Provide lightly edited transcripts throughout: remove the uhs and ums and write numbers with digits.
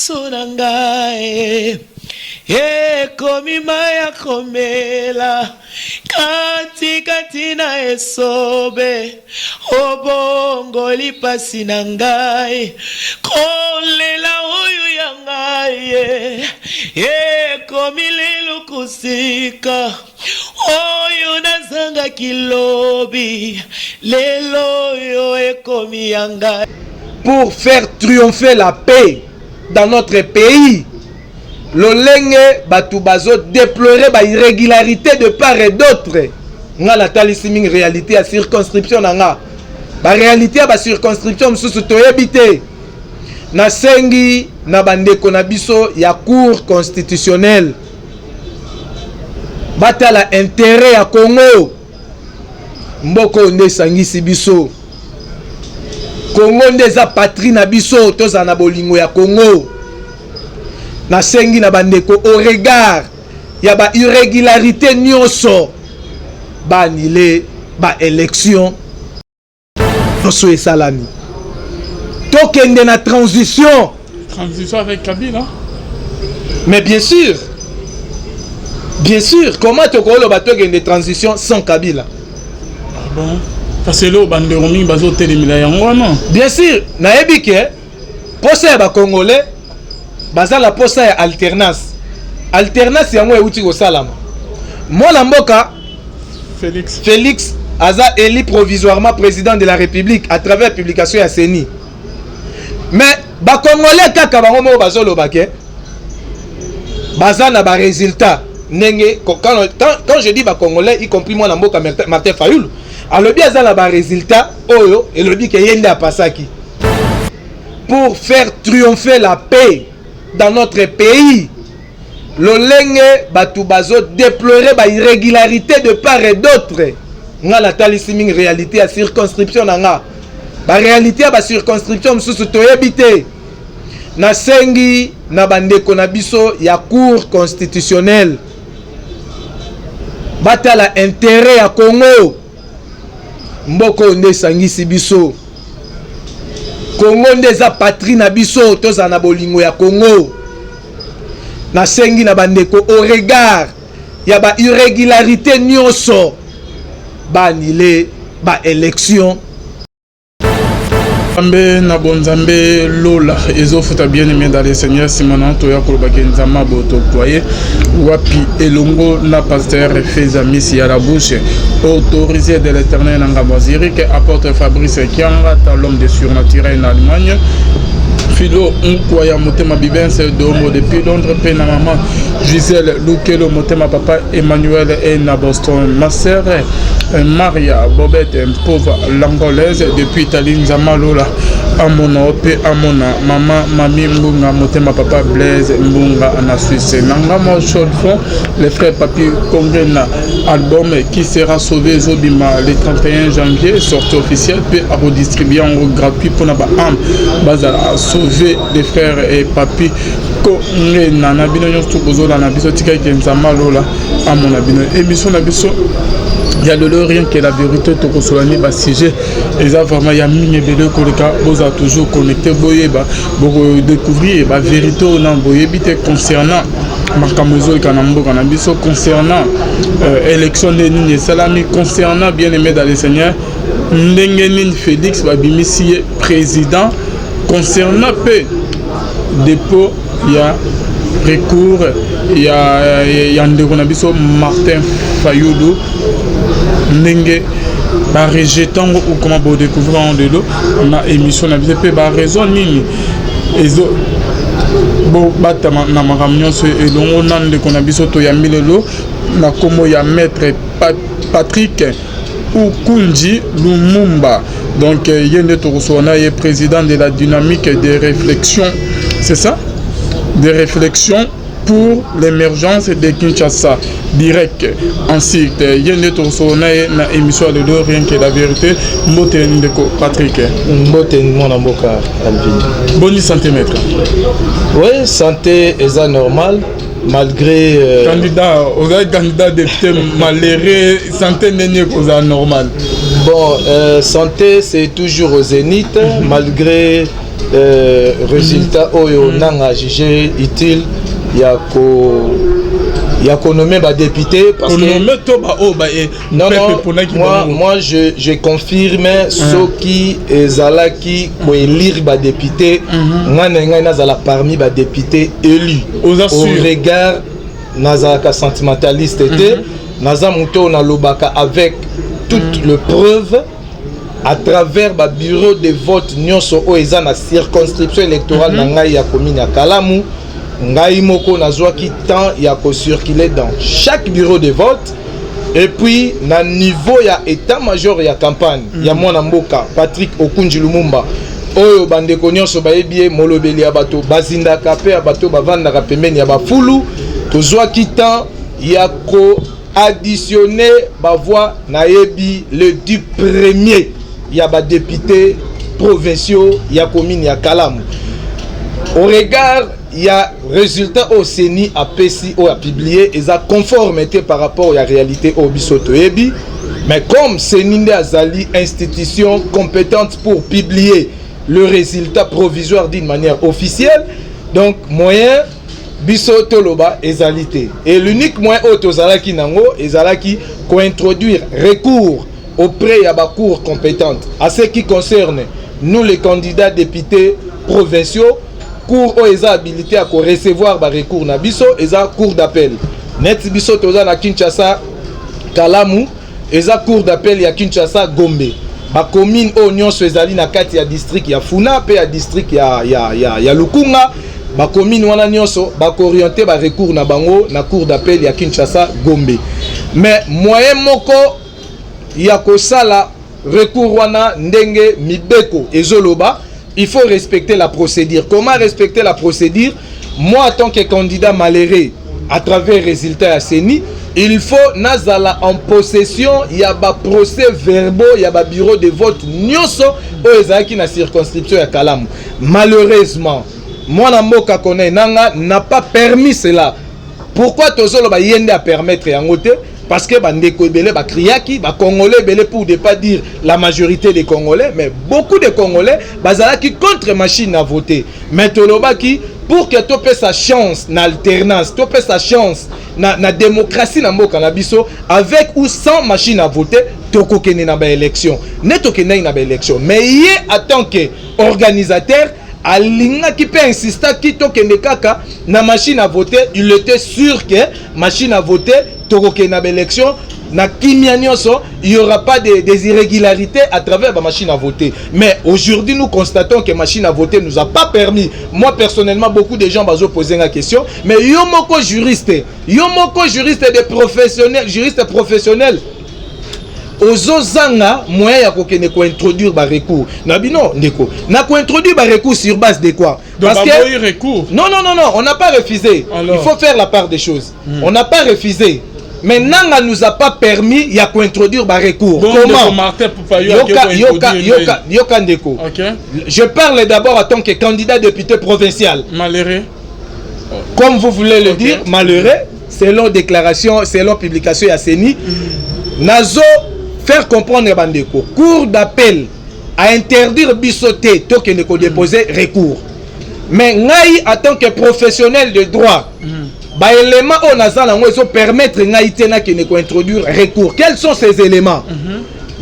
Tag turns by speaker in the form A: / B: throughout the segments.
A: miso na ngai ekomi maya komela kati na esobe obongoli pasi na ngai kolela oyo ya ngai ekomi lelo kusika oyo nazanga kilobi lelo yo ekomi ya ngai.
B: Pour faire triompher la paix dans notre pays, Lolenge Batubazo déplorait ba irrégularité de part et d'autre. Nga la talissiming réalité à circonscription nga. Ba réalité à ba circonscription msusu toyebite. Na sengi na bandeko na biso ya cour constitutionnelle. Batala intérêt ya Congo. Mboko nde sangisi biso. Congo ndeza patrie na biso toza na bolingo ya Congo. Na sengi na bandeko au regard ya ba irrégularité nyonso ba annulé ba élection nyonso esalani. Tokende na transition
C: avec Kabila.
B: Mais bien sûr, comment tokolo ba tokende transition sans Kabila?
C: Ah bon? Parce que là, bandéromi bazo télémila yango non.
B: Bien sûr, na ebike posa ba congolais baza la posa ya alternance. Alternance yango euti ko salama. Mwana mboka Félix aza élu provisoirement président de la République à travers publication ya CENI. Mais ba congolais kaka bango mo bazo lobake baza na ba résultat nenge quand je dis ba congolais y compris moi na mboka Martin Fayulu. Alors bien ça là bas résultat oyo et le dit que yende a pasaki pour faire triompher la paix dans notre pays. Lolenge Batubazo déplorait ba irrégularité de part et d'autre. Nga la talissiming réalité à circonscription nga. Ba réalité à ba circonscription msusu toyebite. Na sengi na bandeko na biso ya cour constitutionnelle. Batala intérêt ya Congo. Mboko nde sangisi biso. Congo ndeza patrie na biso toza na bolingo ya Congo. Na sengi na bandeko au regard ya ba irrégularité nyonso ba annulé ba élection.
C: Ambe na bonzambe lola ezofuta bien aimé dans les seigneurs Simona toya kolobakenza maboto toye wapi elongo na pasteur Feza Misi à la bouche autorisé de l'Éternel en Gabaziri que apporte Fabrice Kianga l'homme de surnaturel en Allemagne. Philo Nkwaya Motema Bibense Domo depuis Londres, Pena Maman Gisèle Lukelo Motema Papa Emmanuel et na Boston. Ma sœur Maria Bobette, pauvre l'angolaise depuis Talinza Malola. Amona Ope Amona Maman Mami Mbunga Motema Papa Blaise Mbunga en Suisse. Nangama Cholfon, les frères Papi Kongrena album qui sera sauvé Zobima le 31 janvier, sortie officielle, puis à redistribuer en gratuit pour Naba Am Bazar sauver les frères et Papi Kongrena Nabino Yostu Bozola Nabiso Tika Kenzama Lola Amona Bino émission Nabiso. Il y a de l'heure rien que la vérité to kosolani ba sujet et ça vraiment il y a mine bele koleka boza toujours connecté boyeba pour découvrir ba vérité na boyebite concernant makamozo kanambo kanabiso concernant élection de Nini Salami concernant bien aimé dans les seigneurs Ndengenin Félix Babimisi président concernant peu dépôt il y a recours il y a Ndekonabiso Martin Fayulu Nenge ba rejetant ou comment vous découvrir en de l'eau na émission na bien ba raison nini ezo bo bata na makamnyo so elongo nande kona biso to ya milelo na komo ya maître Patrick Ukunji Lumumba donc yende to sona est président de la dynamique des réflexions, c'est ça, des réflexions pour l'émergence de Kinshasa direct ainsi que yende to sona na émission de l'eau rien que la vérité mbote ndeko Patrick
B: mbote mona mboka Alvin.
C: Bonne santé maître.
B: Oui, santé est normal malgré candidat député malheureux santé n'est pas normal. Bon, santé c'est toujours au zénith malgré résultat oyo nanga jugé utile ya nommer ba député parce que moi je confirme ceux qui ezalaki ko élire ba député ngana nazala parmi ba député élus au regard nazalaka sentimentaliste était naza muto na lobaka avec toutes les preuves à travers le bureau de vote nyonso o eza na circonscription électorale na ngai ya commune ya Kalamu ngai moko nazwaki temps ya ko circuler dans chaque bureau de vote et puis na niveau ya état major ya campagne ya mwana mboka Patrick Okunji Lumumba oyo bandeko nyonso bayebi molobeli ya bato bazindaka pe ya bato bavandaka pembeni ya bafulu tozwaki temps ya ko additionner ba voix nayebi le du premier ya ba députés provinciaux ya commune ya Kalamu au regard il y a résultat au CENI a PSI ou a publié et ça conformité par rapport à la réalité au bisoto ebi mais comme CENI azali institution compétente pour publier le résultat provisoire d'une manière officielle donc moyen bisoto loba ezalité et l'unique moyen autozalaki nango ezalaki ko introduire recours auprès de la cour compétente à ce qui concerne nous les candidats députés provinciaux cour o eza habilité à recevoir ba recours na biso eza cour d'appel net biso toza na Kinshasa Kalamu eza cour d'appel ya Kinshasa Gombe ba commune o nyonso ezali na kati ya district ya Funa pe ya district ya Lukunga ba commune wana nyonso ba orienter ba recours na bango na cour d'appel ya Kinshasa Gombe mais moyen moko ya kosala recours wana ndenge mibeko ezoloba il faut respecter la procédure. Comment respecter la procédure? Moi, en tant que candidat malheureux, à travers les résultats à CENI, il faut nazala en possession, il y a des procès verbaux, il y a des bureaux de vote, nyonso, qui na circonscription à Kalamu. Malheureusement, moi, Namboka Kone Nanga n'a pas permis cela. Pourquoi Tozolo ba yende à permettre en côté? Parce que bandeko belé ba kriaki ba congolais belé pour ne pas dire la majorité des congolais mais beaucoup de congolais bazala qui contre machine à voter mais toloba qui pour que topé sa chance na alternance topé sa chance na démocratie na mboka na biso avec ou sans machine à voter tokokene na ba élection ne tokene na ba élection mais yé en tant que organisateur alinga qui peut insister qui tokende kaka na machine à voter il était sûr que machine à voter tokokende na élection na kimia nyonso il y aura pas des irrégularités à travers la machine à voter mais aujourd'hui nous constatons que machine à voter nous a pas permis moi personnellement beaucoup de gens bazo poser la question mais yo moko juriste de professionnels juristes professionnels ozozanga moyen ya kokene ko introduire ba recours na bino ndeko na ko introduire ba recours sur base de quoi parce que recours non on n'a pas refusé. Alors, il faut faire la part des choses on n'a pas refusé mais nanga nous a pas permis ya ko introduire ba recours donc, comment yoka ndeko okay. Je parle d'abord en tant que candidat député provincial malheureux comme vous voulez le dire malheureux selon déclaration selon publication ya CENI nazo faire comprendre bandeko cour d'appel à interdire bisoté tokende ko déposer recours mais ngai en tant que professionnel de droit ba éléments on azala ngo eso permettre ngai tena kene ko introduire recours quels sont ces éléments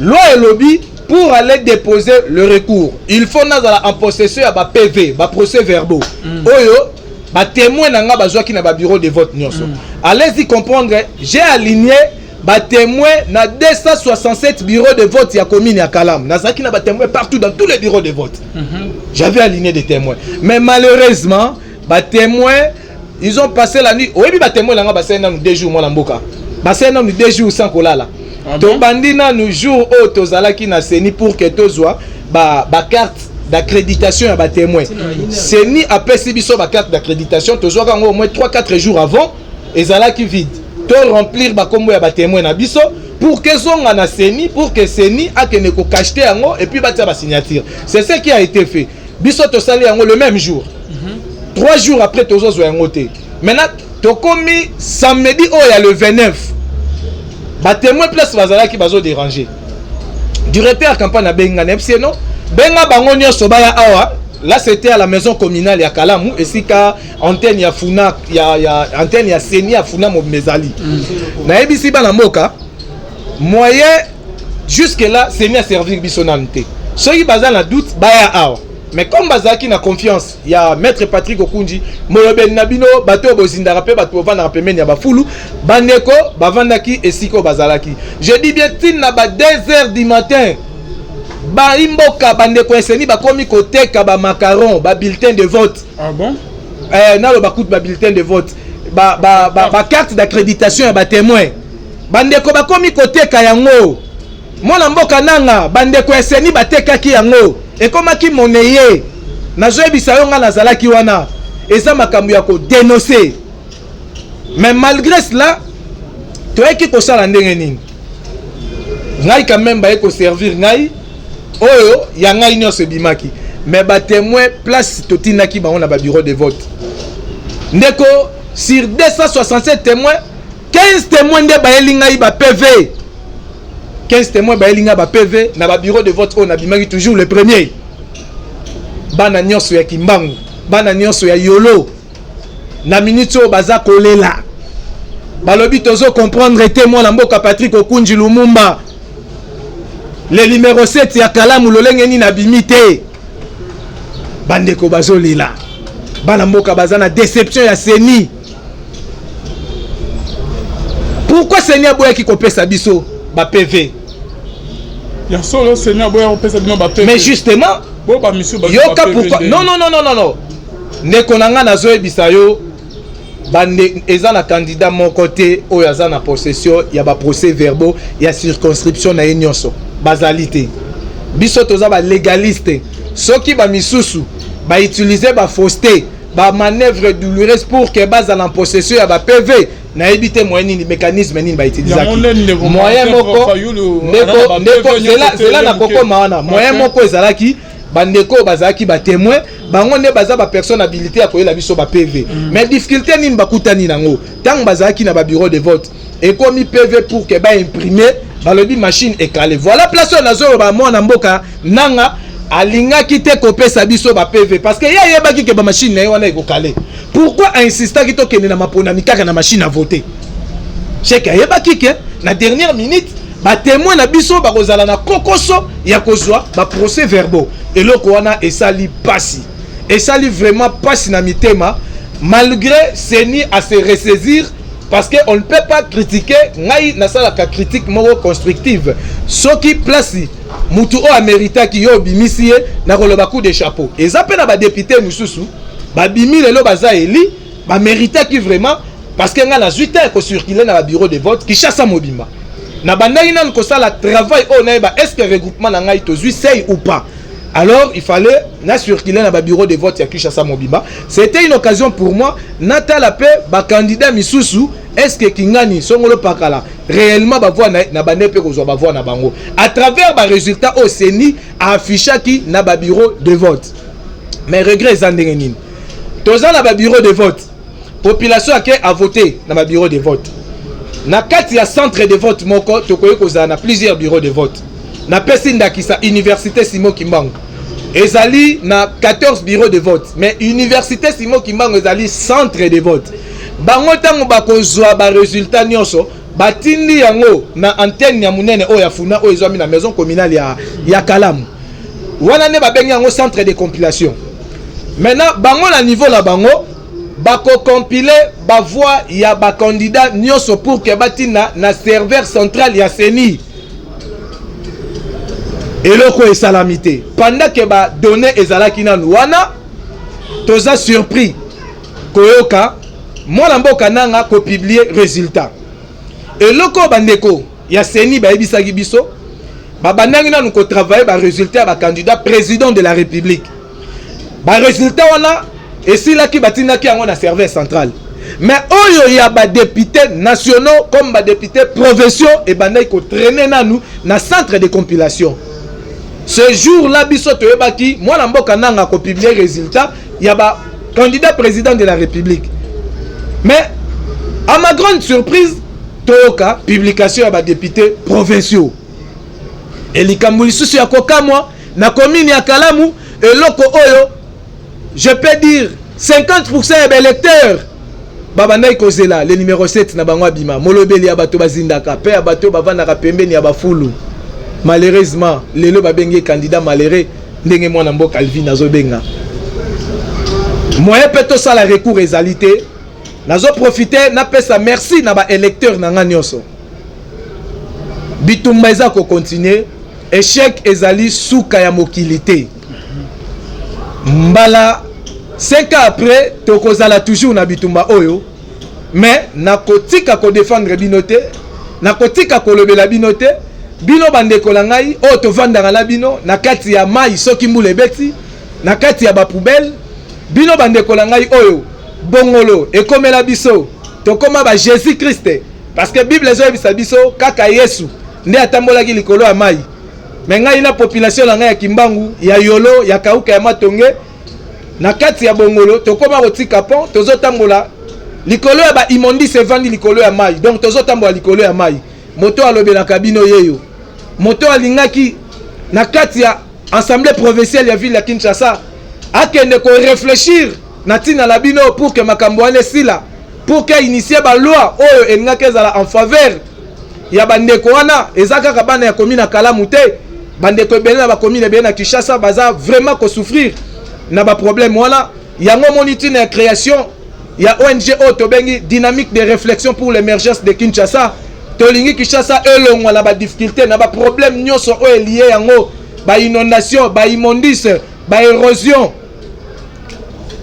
B: loi et lobby pour aller déposer le recours il faut nazala en possession ya ba PV ba procès verbaux oyo ba témoin nanga bazwaki na ba bureau de vote nyonso allez-y comprendre j'ai aligné ba témoin na 267 bureaux de vote ya commune ya Kalamu nazaki na ba témoin partout dans tous les bureaux de vote j'avais aligné des témoins mais malheureusement ba témoin ils ont passé la nuit oyebi ba témoin langa ba sena nous 2 jours moi na mboka ba sena nous 2 jours sans kolala to bandina nous jour au tozalaki na CENI pour que tozwa ba carte d'accréditation ya ba témoin CENI a pesi biso ba carte d'accréditation tozwa kango au moins 3-4 jours avant ezalaki vide to remplir ba kombo ya ba témoin na biso pour que zonga na CENI pour que CENI akene ko cacheter yango et puis batia ba signature c'est ce qui a été fait biso to sali yango le même jour 3 jours après tozo zo yango te maintenant to komi samedi o ya le 29 ba témoin place bazala ki bazo déranger directeur campagne na benga nepseno benga bango nyonso baya awa là c'était à la maison communale ya Kalamu et si ka antenne ya Funa ya antenne ya Seni ya Funa Mezali na ebisi bana mboka moyen jusque là Seni a servi biso nante ceux qui bazal na doute baya awa mais comme bazaki na confiance ya maître Patrick Okunji molobeli na bino bato bozindaka pe bato bovanda pemeni ya bafulu bandeko bavandaki esiko bazalaki je dis bien tin na ba 2h du matin ba imboka bandeko eseni bakomi koteka ba macaron ba bulletin de vote.
C: Ah bon?
B: Na ba coûte ba bulletin de vote ba carte d'accréditation ya ba témoin bandeko bakomi koteka yango mona mboka nanga bandeko eseni batekaki yango ekomaki moneye nazoyebisa yo nga nazalaki wana eza makambo ya kodénoncer mais malgré cela toyeki kosala ndenge nini ngai quand même baye koservir ngai oyo ya ngai nyonso ebimaki mais batémoin place totinaki bango na babureau de vote ndeko sur 267 témoins 15 témoins nde bayeli ngai ba PV 15 témoins bayeli ngai ba PV na babureau de vote oyo nabimaki toujours le premier bana nyonso ya Kimbangu bana nyonso ya Yolo na minute oyo baza kolela balobi tozo comprendre témoin na mboka Patrick Okunji Lumumba le numéro 7 ya Kalamu lolenge ni na bimite bandeko bazolela bana mboka baza na déception ya Seni. Pourquoi Seni aboyaki kopesa biso ba PV
C: ya solo Seni aboyaki kopesa bino ba PV?
B: Mais justement
C: bo ba misu ba
B: yoka pourquoi non ndeko nanga nazoyebisa yo bande eza na candidat mon côté oyo aza na possession ya ba procès verbaux ya circonscription na nyonso bazalité biso toza ba légaliste soki ba misusu ba utiliser ba fausseté ba manœuvre douloureuse pour que baza en possession ya ba PV na ebité moyen ni mécanisme nini ba utiliser moyen moko ndeko zela na koko maana moyen moko ezalaki bandeko bazaki ba témoin bango ne baza ba personne habilité ya koyela biso ba PV mais difficulté nini bakutani nango tant bazaki na ba bureau de vote et comme PV pour que ba imprimer balobi machine écalée voilà place na zo ba mwana mboka nanga alingaki te kopesa biso ba PV parce que ya yebaki ke ba machine na wana ekokale pourquoi insister ki to kende na maponami kaka na machine à voter cheke yebaki ke na dernière minute ba témoin na biso ba kozala na kokoso ya kozwa ba procès verbaux et loko wana esali pasi esali vraiment pasi na mitema malgré Seni à se ressaisir parce que on ne peut pas critiquer ngai na sala ka critique moko constructive soki place mutu o amerita ki yo bimisi na koloba coup de chapeau eza pe na ba député mususu ba bimi lelo baza eli ba mérita ki vraiment parce que nga na 8 ans ko circuler na ba bureau de vote ki chassa mobimba na bandai nan ko sala travail o na ba est-ce que regroupement na ngai to zui sei ou pas alors il fallait na circuler na ba bureau de vote ya Kishasa Mobimba c'était une occasion pour moi nata la paix ba candidat misusu est-ce que Kingani songolo pakala réellement ba voix na ba nepe ko zo ba voix na bango à travers ba résultat au Seni a affiché qui na ba bureau de vote mais regret zandenge nini toza na ba bureau de vote population a voté na ba bureau de vote na kati ya centre de vote moko tokoye kozana na plusieurs bureaux de vote na pesi ndakisa université Simon Kimbangu ezali na 14 bureaux de vote mais université Simon Kimbangu ezali centre de vote bango tango bakozwa ba résultat nyonso batindi yango na antenne ya munene oyo afuna oyo ezwami na maison communale ya Kalamu wana ne babengi yango centre de compilation maintenant bango na niveau la bango bako compiler ba voix ya ba candidat nyonso pour que batina na serveur central ya Seni et loko et salamité pendant que ba donné ezalaki na wana toza surpris koyoka mwana mboka nanga ko publier résultat et loko bandeko ya Seni ba ebisaki biso ba bandangi na ko travailler ba résultat ba candidat président de la République ba résultat wana et si là qui batina qui a serveur central mais oyo ya ba députés nationaux comme ba députés provinciaux et bandai ko traîner na nous na centre de compilation ce jour là biso to ebaki mwana mboka nanga ko publier résultat ya ba candidat président de la République mais à ma grande surprise toka publication ya ba députés provinciaux et likambo lisusu ya kokamwa na commune ya Kalamu et loko oyo je peux dire 50% des électeurs babandai kozela le numéro 7 na bango abima molobeli ya bato bazindaka pe ya bato bavandaka pembeni ya bafulu. Malheureusement lelo babenge candidat malheureux ndenge mwana mboka Calvin azobenga moyen peut to sala recours ezalité nazo profiter na pesa merci na ba électeur na nga nyonso bitumba eza ko continuer échec ezali suka ya mokilité mbala 5 ans après tokozala toujours na bitumba oyo mais nakotika ko défendre binote nakotika ko lobela binote bino bandeko la ngai o to vandanga na bino na kati ya mai soki mbule beti na kati ya ba poubelle bino bandeko la ngai oyo bongolo ekomela biso to koma ba Jésus Christ parce que Bible ezobisa biso kaka Yesu nde atambolaki likolo ya mai mais ngai na population la ngai ya Kimbangu ya Yolo ya Kauka ya Matonge na kati ya bongolo to koma kotika pont tozo tambola likolo ya ba immondice evandi likolo ya mai donc tozo tambola likolo ya mai moto alobela kabino yeyo moto alingaki na kati ya assemblée provinciale ya ville ya Kinshasa akende ko réfléchir na tina la bino pour que makambo ane sila pour que initier ba loi oyo elingaki ezala en faveur ya bandeko wana ezaka kabana ya commune Kalamu te bandeko ebele na ba commune ebele na Kinshasa baza vraiment ko souffrir na ba problème wana yango moniti na création ya ONG Otobengi dynamique de réflexion pour l'émergence de Kinshasa tolingi Kinshasa elongo na ba difficulté na ba problème nyonso o lié yango ba inondation ba immondice ba érosion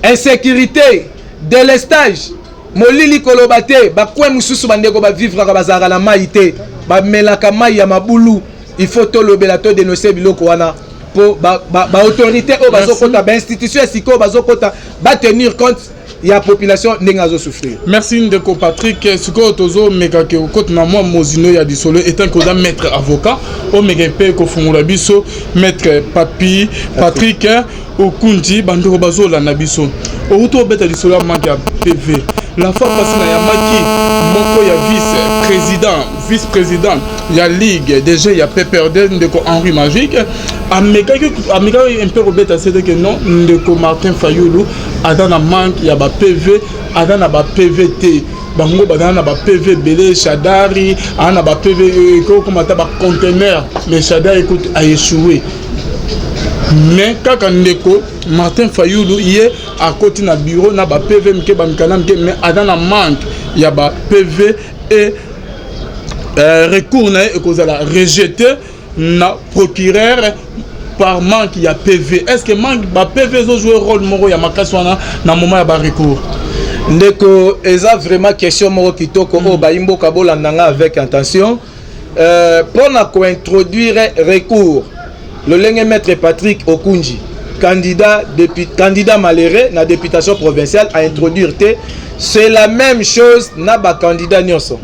B: insécurité délestage molili kolobate ba kwe mususu bandeko ba vivre ka bazara na mai te ba melaka mai ya mabulu il faut to lobela to dénoncer biloko wana pour ba autorité o bazokota ba institution siko bazokota ba tenir compte ya population ndenge azo souffrir.
C: Merci Ndeko Patrick. Siko tozo meka ke okot na moi mozino ya disolo étant que da maître avocat o meka pe ko fungula biso maître Papi Patrick Okunji bandoko bazola na biso. O to beta disolo manki ya PV. La fois passée na yamaki moko ya vice-président ya ligue déjà ya PPRD Ndeko Henri Magique ameka un peu robeta c'est que non Ndeko Martin Fayulu adana manque ya ba PV adana ba PVT bango badana ba PV belé Chadari ana ba PV comme ata ba conteneur mais Chadari écoute a échoué. Mais kaka Ndeko Martin Fayulu yé à côté na bureau na ba PV mke ba mkana mke mais adana manque ya ba PV et recours na e kozala rejeté na procureur par manque ya PV. Est-ce que manque ba PV zo jouer rôle moko ya makaswana na moment ya ba recours?
B: Ndeko eza vraiment question moko kitoko o ba imbo kabola nanga avec intention pour na ko introduire recours le lenge maître Patrick Okunji candidat malheureux na députation provinciale à introduire c'est la même chose na ba candidat nyonso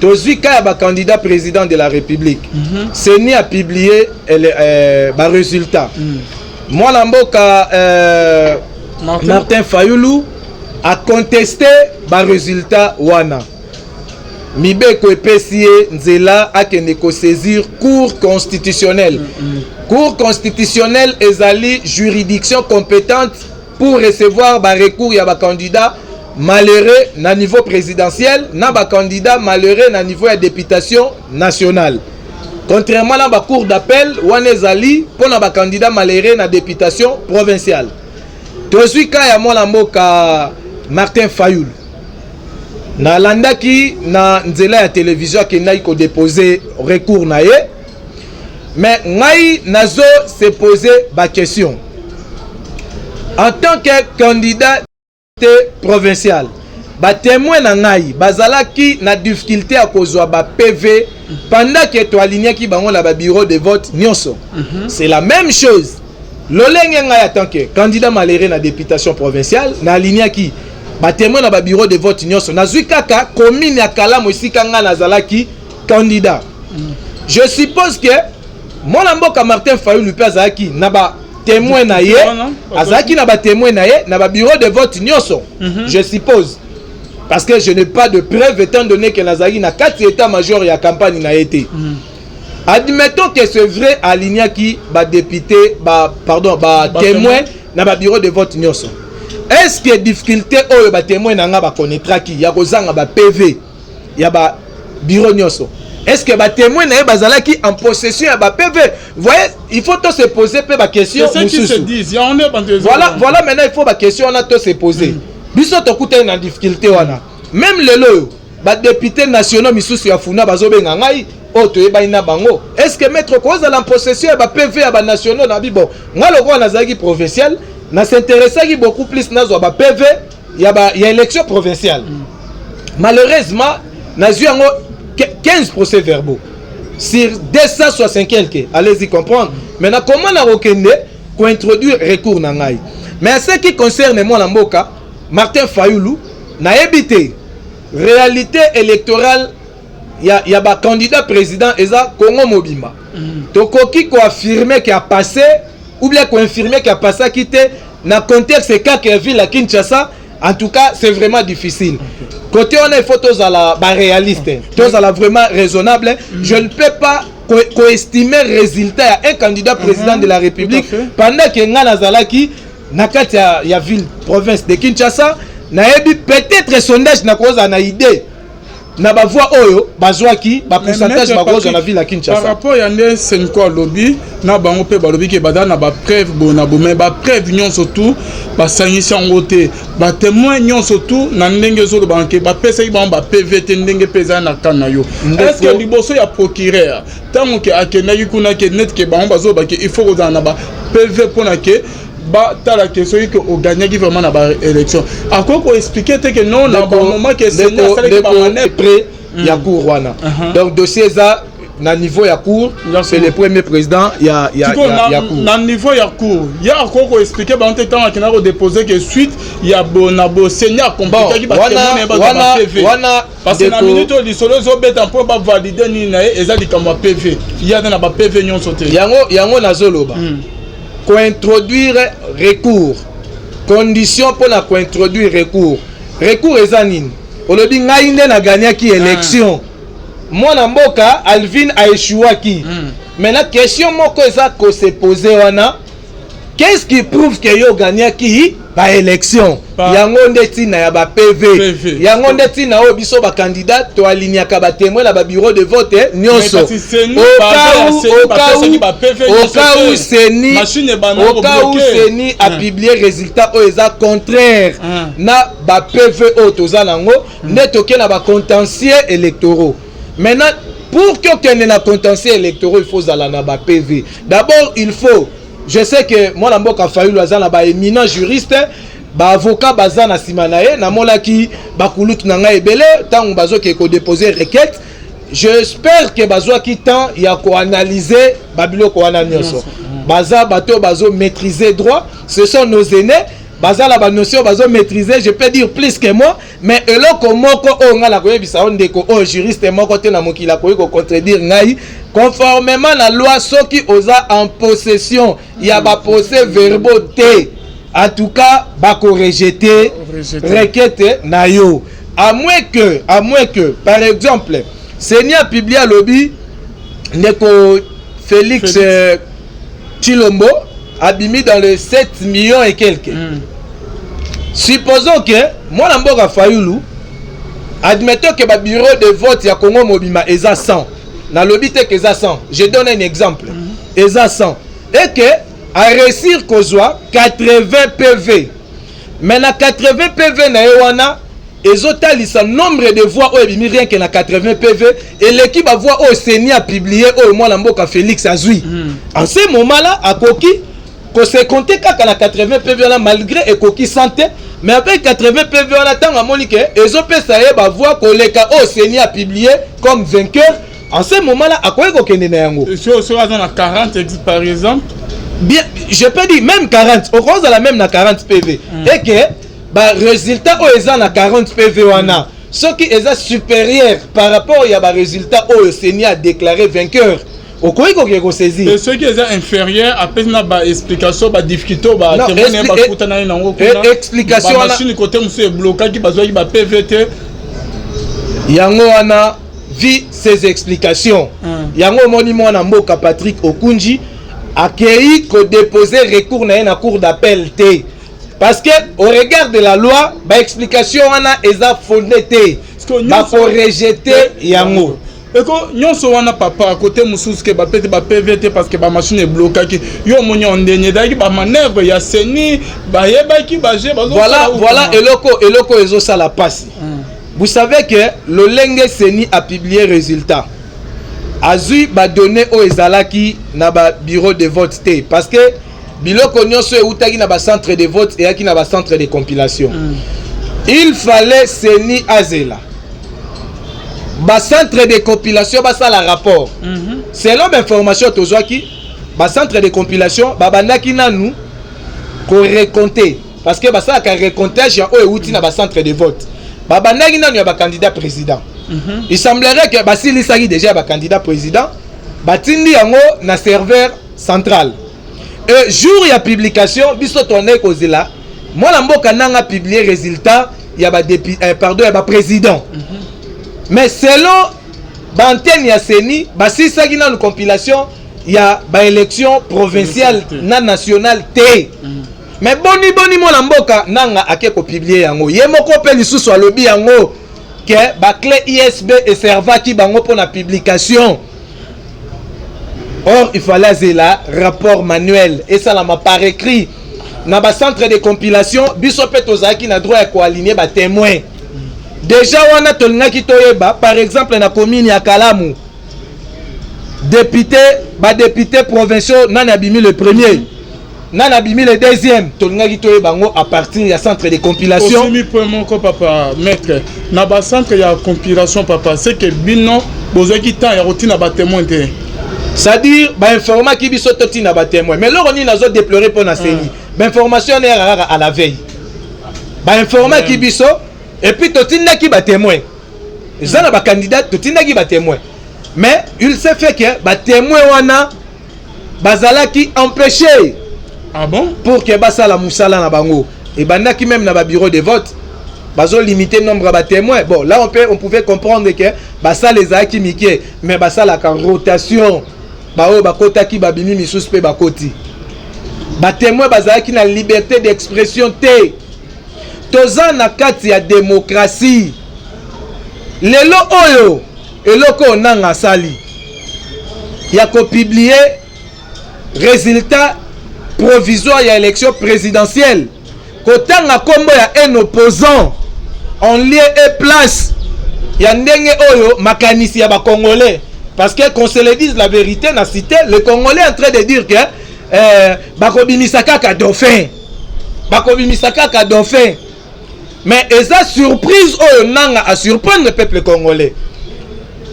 B: tozwi ka ba candidat président de la République c'est ni à publier ba résultat moi la mboka Martin Fayulu a contesté ba résultat wana mibeko epesi nzela akende ko saisir cour constitutionnelle cour constitutionnelle ezali juridiction compétente pour recevoir ba recours ya ba candidat malheureux na niveau présidentiel na ba candidat malheureux na niveau ya députation nationale contrairement à la cour d'appel wana ezali pour na ba candidat malheureux na députation provinciale tozwi ka ya mwana mboka Martin Fayulu na landaki na nzela ya télévision akendaki ko déposer recours na ye mais ngai nazo se poser ba question en tant que candidat provincial ba témoin na ngai bazalaki na difficulté à kozwa ba PV pendant que to alignaki bango na ba bureau de vote nyonso c'est la même chose lolenge ngai en tant que candidat malheureux na députation provinciale na alignaki ba témoin na ba bureau de vote nyonso nazwi kaka commune ya Kalamu esika nga nazalaki candidat je suppose que mon mboka Martin Fayulu pe azalaki na ba témoin na ye azalaki na ba témoin na ye na ba bureau de vote nyonso je suppose parce que je n'ai pas de preuve étant donné que nazalaki na 4 états major ya campagne na été admettons que c'est vrai alignaki ba député ba témoin na ba bureau de vote nyoso. Est-ce que difficulté oyo ba témoin nanga ba connaîtra ki ya kozanga ba PV ya ba bureau nyoso? Est-ce que ba témoin na bazala ki en possession ya ba PV? Vous voyez, il faut tous se poser peu ba question.
C: C'est ce qui se disent.
B: Voilà maintenant il faut ba question on a tous se poser. Biso to kuta na difficulté wana. Même le lo ba député nationaux misusu ya funa bazobenga ngai o to eba ina bango. Est-ce que maître cause en possession ya ba PV ya ba nationaux na bibo? Ngalo ko na zaki provincial na s'intéresser beaucoup plus na zo ba PV ya élection provinciale. Malheureusement na eu 15 procès verbaux sur 260 quelques. Allez-y comprendre. Maintenant comment na rokende ko introduire recours na ngai. Mais en ce qui concerne moi la mboka Martin Fayoulou na évité réalité électorale ya ba candidat président eza Congo Mobimba. Tokoki ko affirmer qu'il a passé ou bien ko infirmer qu'il a passé à quitter na contexte cas que ville à Kinshasa. En tout cas, c'est vraiment difficile. Côté on est photos à la réaliste, tous à la vraiment raisonnable. Je ne peux pas co-estimer le résultat à un candidat président de la République pendant que ngana zalaki nakati ya ville province de Kinshasa na ebi peut-être sondage na koza na idée na ba voix oyo bazwaki ba pourcentage ba koza na ville à Kinshasa.
C: Par rapport ya ne senko lobby na bango pe ba lobby ke bada na ba preuve bona bo mais ba preuve nyon surtout ba sangisa ngote ba témoin nyon surtout na ndenge zo lo banke ba pesa ba PVT ndenge pesa na kana yo. Est-ce que liboso ya procureur tango ke akena yikuna ke net ke ba bazo ba ke il faut ko na ba PV pona ke ba ta la question que au gagner qui vraiment na ba élection à quoi ko expliquer que non na ba moment que c'est
B: prêt ya cour wana donc dossier ça na niveau ya cour c'est le premier président ya cour
C: na niveau ya cour ya ko expliquer ba on temps que na ko déposer que suite ya bona bo seigneur compliqué qui parce que ba PV parce que na minute li solo zo beta pour ba valider ni na ezali comme PV ya na ba PV nyon sauter
B: yango na zoloba introduire recours condition pour la introduire recours eza nini olobi ngai nde na gagner ki élection moi na mboka Alvin a échoué qui maintenant question moko eza ko se poser wana qu'est-ce qui prouve que yo gagner qui ba élection yango ndeti na ya ba PV yango ndeti na o biso ba candidat to alignaka ba témoin na ba bureau de vote nyonso au cas où seni a publié résultat o eza contraire na ba PV o toza nango netoke na ba contentieux électoraux. Maintenant pour que on ait na contentieux électoraux il faut zala na ba PV. D'abord il faut, je sais que moi la mboka Fayoulou azana ba éminent juriste ba avocat bazana simanaye na molaki ba kulutu nanga ebele tant bazo ke ko déposer requête. J'espère que bazo ki temps ya ko analyser babilo ko wana nyonso baza bato bazo maîtriser droit, ce sont nos aînés baza la ba notion bazo maîtriser, je peux dire plus que moi, mais eloko moko o nga la ko yebisa ondeko o juriste moko te na mokila ko contredire ngai conformément à la loi soki oza en possession ya ba procès verbaux te en tout cas ba ko rejeter requête na yo à moins que par exemple Seigneur publié lobby ndeko Félix Chilombo abimi dans les 7 millions et quelques. Supposons que moi la mboka Fayoulou admettons que ba bureau de vote ya Congo Mobima eza 100 na lobby te que eza 100. Je donne un exemple. Eza 100 et que a réussir kozwa 80 PV. Mais na 80 PV na ewana ezotalisa nombre de voix o ebimi rien que na 80 PV et l'équipe va voir au Seigneur publié au moi la mboka Félix Azui. En ce moment là à Koki ko se compter kaka na 80 PV là malgré ekoki santé mais avec 80 PV on attend à monique ezopesa ye ba voix koleka au Seigneur publié comme vainqueur. En ce moment là à quoi kokende na yango
C: sur dans 40 par exemple
B: bien je peux dire même 40 au cause de la même na 40 PV et que ba résultat o eza na 40 PV wana ce qui est supérieur par rapport ya ba résultat o Seigneur a déclaré vainqueur au quoi ko saisir
C: et ce qui est inférieur après na ba explication ba difficulté ba témoigner ba kutana na ngo
B: kuna explication
C: ba machine côté monsieur bloqué qui bazoi ba PVT
B: yango wana vi ces explications yango moni mwana mboka Patrick Okunji accueilli que déposer recours na une cour d'appel T. Parce que au regard de la loi, ba explication wana eza fondé T. Ba pour rejeter yango.
C: Et quand nyonso wana papa à côté mususu ke ba pete ba PVT parce que ba machine est bloquée yo monyo ndenye daki ba manœuvre ya seni ba yebaki ba je ba
B: voilà eloko ezo sala passe. Vous savez que le Lenge Seni a publié résultat. Azui ba donné au ezalaki na ba bureau de vote T parce que biloko nyonso eutaki na ba centre de vote et aki na ba centre de compilation. Il fallait Seni Azela. Ba centre de compilation ba ça la rapport. Selon l'information tozwaki ba centre de compilation ba bandaki nanu ko recompter parce que ba ça ka recomptage ya o euti na ba centre de vote. Ba bandaki nanu ya ba candidat président. Il semblerait que Basili Sagi déjà ba candidat président batindi yango na serveur central. Et jour ya publication biso tourné kozela moi la mboka nanga publier résultat ya ba pardon ya ba président. Mais selon l'antenne ya Seni, Basili Sagi na une compilation ya ba élection provinciale na nationale T. Mais boni moi la mboka nanga ake ko publier yango. Ye moko pe lisusu alobi yango que ba clé ISB et servaki bango pour la publication. Or il fallait là rapport manuel et ça m'a par écrit na ba centre de compilation biso pe tozaki na droit ko aligner ba témoin. Déjà wana tolingaki toyeba par exemple na commune ya Kalamu député provinciaux nana abimi le premier nana abimi le deuxième tolingaki toyeba bango à partir ya centre de compilation.
C: Aussi mon papa maître na ba centre ya compilation papa c'est que bino bozaki temps ya rotina ba témoin te.
B: C'est-à-dire ba informa ki biso totina ba témoin mais loro ni nazo déplorer pour na Seni. Ba information est à la veille. Ba informa ki biso et puis totina ki ba témoin. Zana ba candidat totina ki ba témoin. Mais il s'est fait que ba témoin wana bazala qui empêché.
C: Ah bon?
B: Pour que basa la musala na bango et bandaki même na ba bureau de vote. Bazo limiter nombre ba témoins. Bon, là on pouvait comprendre que basa les aki miké mais basa la rotation. Ba o ba kota ki ba bimi misusu pe ba koti. Ba témoin bazala ki na liberté d'expression té. Toza na kati ya démocratie. Lelo oyo eloko nanga sali. Ya ko publier résultat provisoire ya élection présidentielle. Kotanga kombo ya un opposant en lieu et place. Ya ndenge oyo makanisi ya ba Congolais. Parce que qu'on se le dise la vérité na cité, le Congolais est en train de dire que bakobimisaka ka dauphin. Bakobimisaka ka dauphin. Mais eza surprise oyo nanga a surprendre le peuple congolais.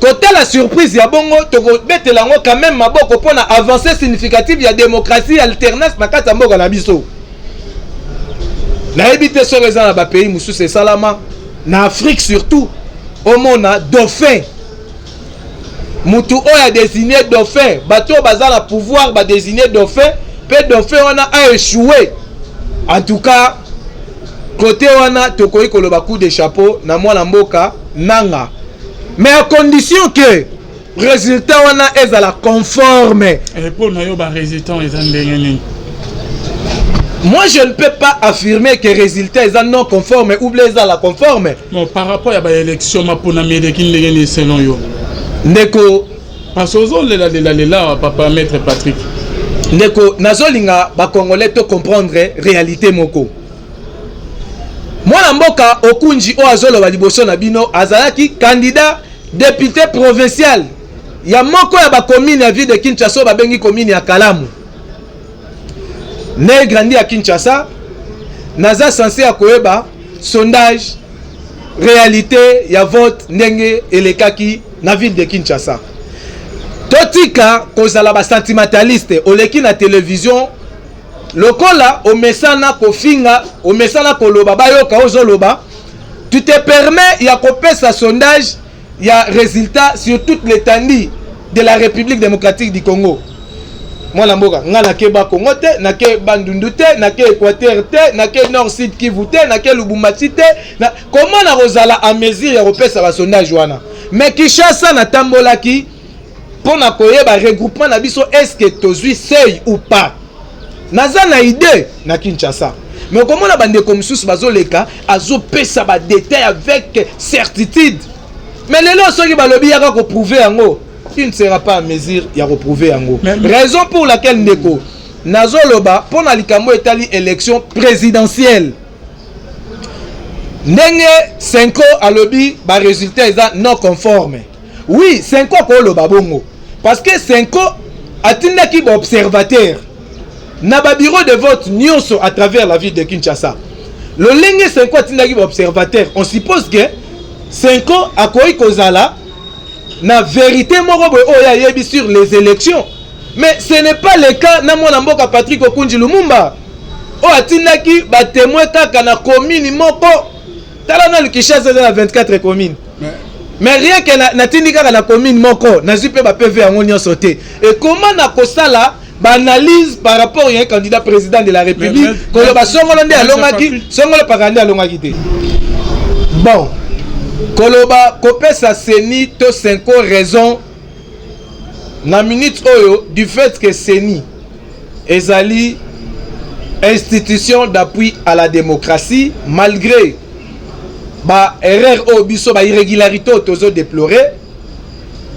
B: Côté la surprise ya bongo toko betelango quand même maboko pona avancée significative ya démocratie alternance na kata mboka na biso. Na ebité so raison na ba pays musu c'est salama na Afrique surtout au monde dauphin. Mutu oya désigné dauphin, bato bazala pouvoir ba désigner dauphin, pe dauphin on a échoué. En tout cas côté wana tokoyi koloba coup de chapeau na mwana mboka nanga. Mais à condition que résultat wana ezala conforme.
C: Et pour nayo ba résultat ezandengeni.
B: Moi je ne peux pas affirmer que résultat est non conforme ou bien ezala conforme.
C: Non par rapport à ba élection ma pona medeki ndengeni selon yo.
B: Ndeko
C: parce que là papa maître Patrick.
B: Ndeko nazolinga ba congolais to comprendre réalité moko. Mwana mboka okunji o azolo ba liboso na bino azalaki candidat député provincial ya moko ya ba commune ya ville de Kinshasa ba bengi commune ya Kalamu. Ne grandi à Kinshasa naza censé akoyeba sondage réalité ya vote ndenge elekaki na ville de Kinshasa. Totika kozala ba sentimentaliste oleki na télévision lokola o mesana kofinga o mesana koloba bayoka ozoloba tu te permets ya kopesa sondage ya résultat sur toute l'étendue de la République démocratique du Congo. Moi la mboka ngana keba Congo te na ke Bandundu te na ke Équateur te na ke Nord Sud Kivu te na ke Lubumbashi te na comment na rozala à mesure ya kopesa ba sondage wana mais Kinshasa na tambolaki pour na koyeba regroupement na biso est-ce que tozui seuil ou pas. Naza na idée na Kinshasa. Mais comment la bande comme sous bazoleka azopesa ba détail avec certitude. Mais les lois ceux qui balobi yaka ko prouver yango, il ne sera pas à mesure ya ko prouver yango. Raison pour laquelle ndeko nazoloba pour na likambo etali élection présidentielle. Ndenge 5 ans à lobby ba résultat est non conforme. Oui, 5 ans ko loba bongo parce que 5 ans atinda ki ba observateur na ba bureau de vote nyonso à travers la ville de Kinshasa. Le lenge 5 ans atinda ki ba observateur, on suppose que 5 ans a koi kozala na vérité moko boy oya yebi sur les élections. Mais ce n'est pas le cas na mwana mboka Patrick Okunji Lumumba. O atinda ki ba témoin kaka na commune moko. Talana le Kinshasa dans 24 communes. Mais rien que na tindika na commune moko, na zipe ba PV en onyo sauté. Et comment na kosala ba analyse par rapport à un candidat président de la République ko ba songolo nde alongaki, songolo pakande alongaki te. Bon. Koloba kopesa seni to 5 raisons na minute oyo du fait que seni ezali institution d'appui à la démocratie malgré ba erreur au biso ba irrégularité tozo déplorer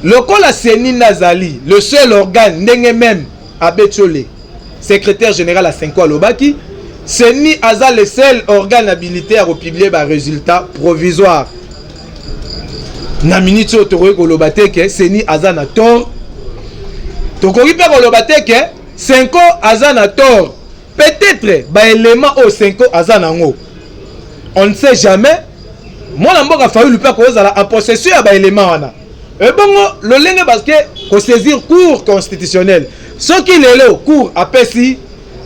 B: lokola seni nazali le seul organe ndenge même abetole secrétaire général à 5 alobaki seni aza le seul organe habilité à republier ba résultat provisoire na minute oyo kolobate ke seni aza na tort tokoki pe kolobate ke 5 aza na tort peut-être ba élément au 5 aza nango on ne sait jamais. Moi la mboka Fayulu pe kozala en possession ya ba élément wana et bongo le lenge parce que ko saisir cour constitutionnel ce qui lelo cour apesi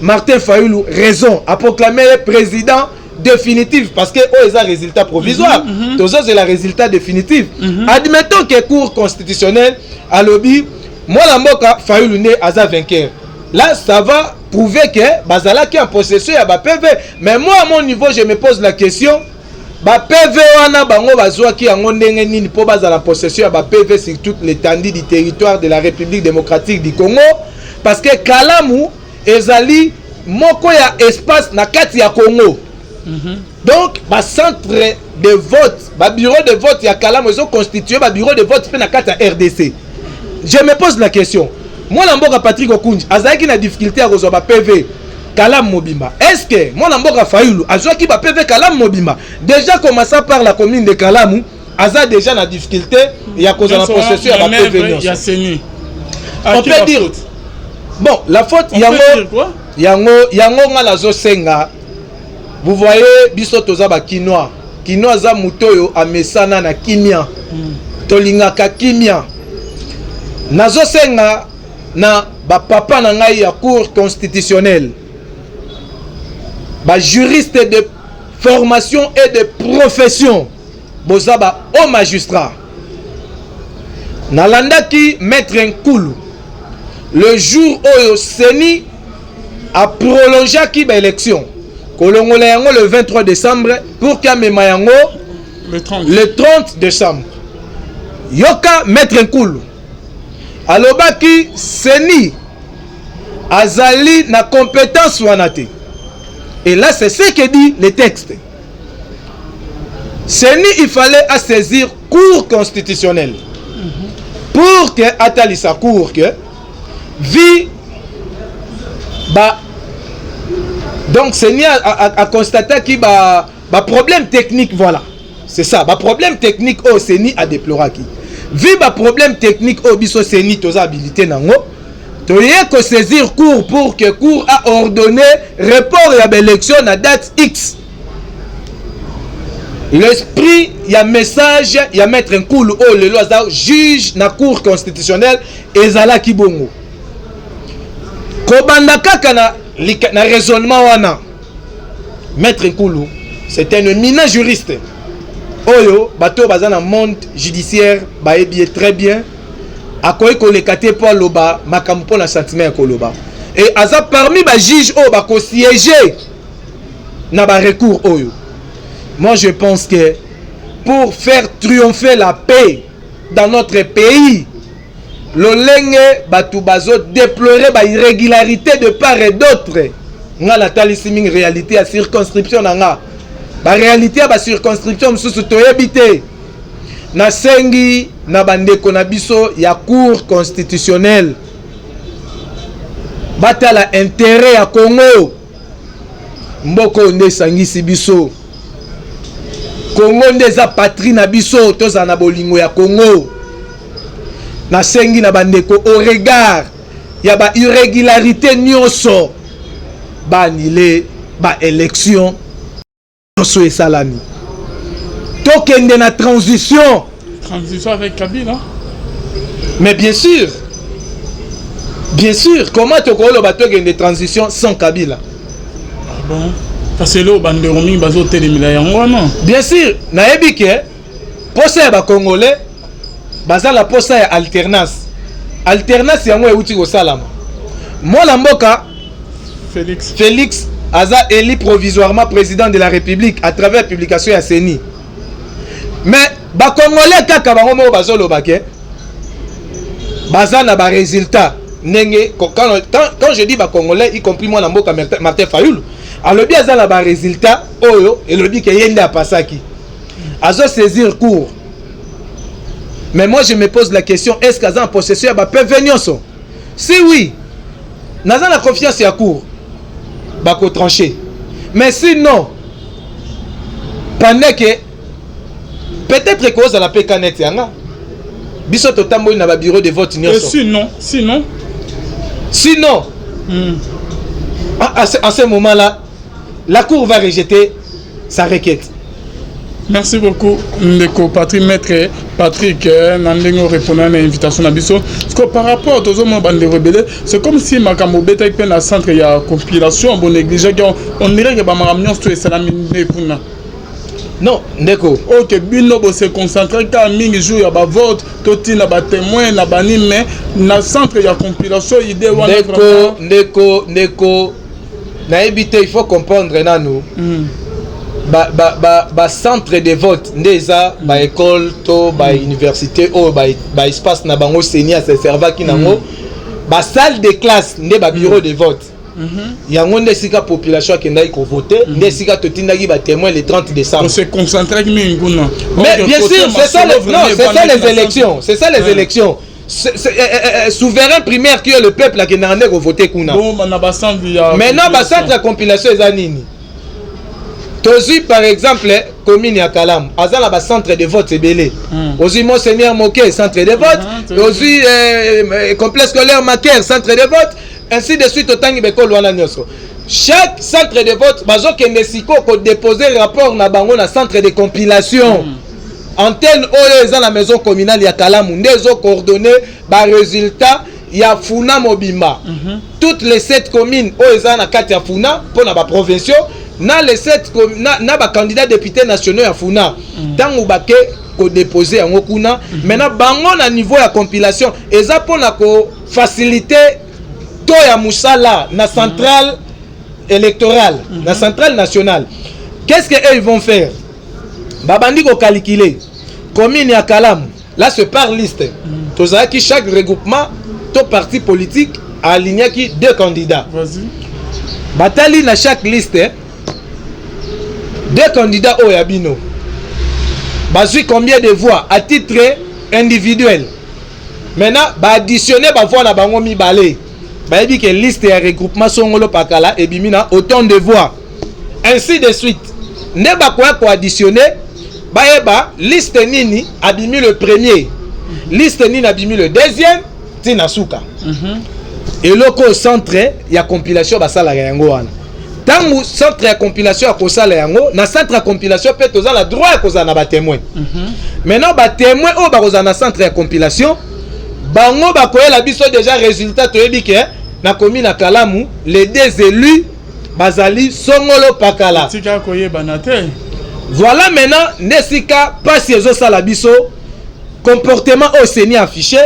B: Martin Fayulu raison à proclamer président définitif parce que oh un résultat provisoire tous c'est la résultat définitif admettons que cour constitutionnel à lobby moi la mboka Fayulu né aza vainqueur là ça va prouver que bazala qui en possession ya ba PV mais moi à mon niveau je me pose la question ba PV wana bango bazwa ki yango ndenge nini po bazala possession ya ba PV sur toute l'étendue du territoire de la République démocratique du Congo parce que Kalamu ezali moko ya espace na kati ya Congo. Donc ba centre de vote, ba bureau de vote ya Kalamu ils ont constitué ba bureau de vote pe na kati ya RDC. Je me pose la question. Moi la mboka Patrick Okunji azaki na difficulté à rezo ba PV Kalam Mobimba. Est-ce que mon amboka Fayulu azwa ki ba PV Kalam Mobimba déjà commençant par la commune de Kalamu aza déjà na difficulté il y a cause de la possession à ba PV
C: il y a Seni.
B: On peut dire bon la faute yango ngala zo senga vous voyez biso toza ba kinois za mutoyo amesana na kimia tolingaka kimia nazo senga na ba papa na ngai ya cour constitutionnelle ba juriste de formation et de profession bozaba au magistrat nalandaki maître Nkulu le jour où Seni a prolongé ki ba élection kolongola yango le 23 décembre pour kamema yango le 30 décembre yoka maître Nkulu alobaki Seni azali na compétence wanate. Et là c'est ce que dit le texte. Seni il fallait à saisir cour constitutionnelle pour que atali sa cour que vi ba donc Seni a constaté qu'il ba problème technique voilà. C'est ça, ba problème technique au Seni a déploré qui. Vi ba problème technique au biso Seni toza habilité nango. Toye ko saisir cour pour que cour a ordonné report à l'élection à date X. L'esprit y a message y a mettre un coup au le loi juge na cour constitutionnelle ezala kibongo. Kobanda kaka na raisonnement wana. Maître Nkulu, c'est un éminent juriste. Oyo bato bazana monde judiciaire baebi très bien. Akoy ko le kate po loba makampo na sentiment ko loba et aza parmi ba juge o ba ko siéger na ba recours oyo. Moi je pense que pour faire triompher la paix dans notre pays lolenge batu bazo déplorer ba irrégularité de part et d'autre nga la talisimi réalité à circonscription nga ba réalité ba circonscription mususu toyebite na sengi na bandeko na biso ya cour constitutionnelle batala intérêt ya Congo mboko nde sangisi biso Congo nde za patrie na biso toza na bolingo ya Congo na sengi na bandeko au regard ya ba irrégularité nyonso ba annulé ba élection nyonso esalami tokende na transition
C: avec Kabila.
B: Mais bien sûr comment tokolo ba tokende transition sans Kabila?
C: Ah bon, parce que là bandeko mingi bazo telemila yango non.
B: Bien sûr nayebi ke posa ya ba congolais baza la posa ya alternance yango euti ko salama mola mboka Félix aza élu provisoirement président de la République à travers publication ya CENI. Mais ba congolais kaka bango mo bazolo bake baza na ba résultat ndenge quand je dis ba congolais y compris moi na mboka Martin Fayulu alors bien aza na ba résultat oyo elobi ke yende apasaki azo saisir cours. Mais moi je me pose la question, est-ce qu'ils ont en possession de prévenir ça? Si oui, nous avons la confiance à court, bako tranché. Mais sinon, pendant que peut-être que vous avez la pécanette yanga, biso totambo na ba bureau de vote nyonso. Sinon, à ce moment-là, la cour va rejeter sa requête.
C: Merci beaucoup, Ndeko Patrick, Maître Patrick, Nandengo répondant à l'invitation d'Abisso. Parce que par rapport aux hommes de rebelles, c'est comme si Makambo Beta est un centre, il y a compilation, bon négligé, on dirait que Bamamion est salamine.
B: Non, Ndeko.
C: Ok, Binobo se concentrer car mingi jour il y a vote, toti na ba témoin na bani mais na centre il y a compilation idée wana. Ndeko.
B: Na éviter il faut comprendre nanu. Ba centre de vote ndeza ba école to ba université o ba espace na bango senia se serva ki nango ba salle de classe nde ba bureau de vote yango nde sika population akenda ko voter nde sika totindaki ba témoin le 30 décembre.
C: On se concentrer ki minguna.
B: Mais bien sûr c'est ça les élections, c'est ça les élections. Souverain primaire qui est le peuple qui n'a pas voté kuna.
C: Bon na ba centre ya.
B: Maintenant ba centre de compilation ezanini. Tozi par exemple commune ya Kalam azala ba centre de vote ebelé ozi Monseigneur Moké centre de vote ozi complexe scolaire Maker centre de vote ainsi de suite otangi bekolo wana nyonso chaque centre de vote bazo kende siko ko déposer rapport na bango na centre de compilation antenne oyo eza la maison communale ya Kalam ndezo coordonner ba résultat ya Funa Mobimba toutes les 7 communes oyo eza na kati ya Funa pour na ba provinciaux na les 7 na ba candidat député nationaux ya Funa tango bake ko déposer yango kuna maintenant bango na niveau ya compilation eza pona ko faciliter to ya musala na centrale électorale na centrale nationale. Qu'est-ce que eux ils vont faire? Babandi ko calculer commune ya Kalam là c'est par liste tozala ki chaque regroupement to parti politique a aligné ki 2 candidats.
C: Vas-y.
B: Batali na chaque liste 2 candidats au Yabino. Bazui combien de voix à titre individuel. Maintenant, ba additionner ba voix na bango mi balé. Ba dit que liste ya regroupement songolo pakala et bimina autant de voix. Ainsi de suite. Ne ba ko additionner ba eba liste nini abimi le premier. Liste nini abimi le deuxième, tina suka. Et loko centre ya compilation ba sala yango wana. Tangu centre ya compilation à kosala yango na centre ya compilation peut oza la droit koza na ba témoin. Maintenant ba témoin o ba koza na centre ya compilation bango ba koyela biso déjà résultat toyebi ke na commune na Kalamu les 2 élus bazali songolo pakala.
C: Tika koyeba na te.
B: Voilà maintenant nesika pasi ezo sala biso comportement au seni affiché